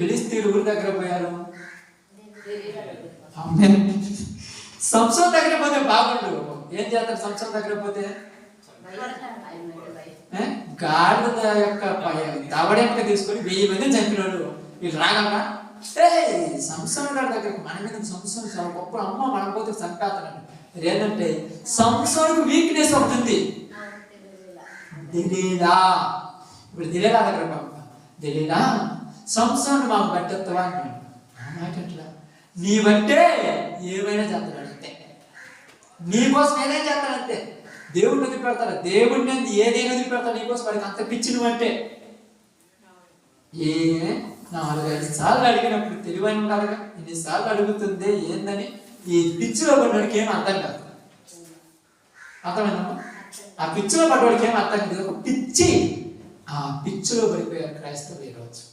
ఫిలిష్తీయులు ఊరి దగ్గర పోయారు. సంసోన్ దగ్గర పోతే బాగుండు. ఏం చేస్తారు సంసోన్ దగ్గర పోతే? గాడిద యొక్క దవడెంక తీసుకొని 1000 మందిని చంపినాడు. వీళ్ళు రాగలరా? సంసోన్ గారి దగ్గర మన మీద సంసోన్ చాలా గొప్ప, అమ్మ మన పోతే చంపేస్తాడు. ఏంటంటే సంసోన్కు వీక్నెస్ అవుతుంది. దెలీలా, ఇప్పుడు దెలీలా దగ్గర దెలీలా సంసోన్ మాకు బట్టెత్తవా అంటున్నాడు. మాటట్లా నీవంటే ఏమైనా చేస్తాడు అంతే, నీకోసం ఏదైనా చేస్తాడు అంతే. దేవుడిని వదిలిపెడతాడు, దేవుడిని ఏదైనా వదిలిపెడతాడు నీకోసం. వాడికి అంత పిచ్చి నువ్వంటే. 4-5 సార్లు అడిగినప్పుడు తెలివైన ఉండాలిగా. ఇన్నిసార్లు అడుగుతుంది ఏందని ఈ పిచ్చిలో పడ్డవాడికి ఏం అర్థం కాదు. అర్థమైందమ్మా? ఆ పిచ్చిలో పడ్డవాడికి ఏం అర్థం కాదు. ఒక పిచ్చి, ఆ పిచ్చిలో పడిపోయారు క్రైస్తవులు ఈరోజు.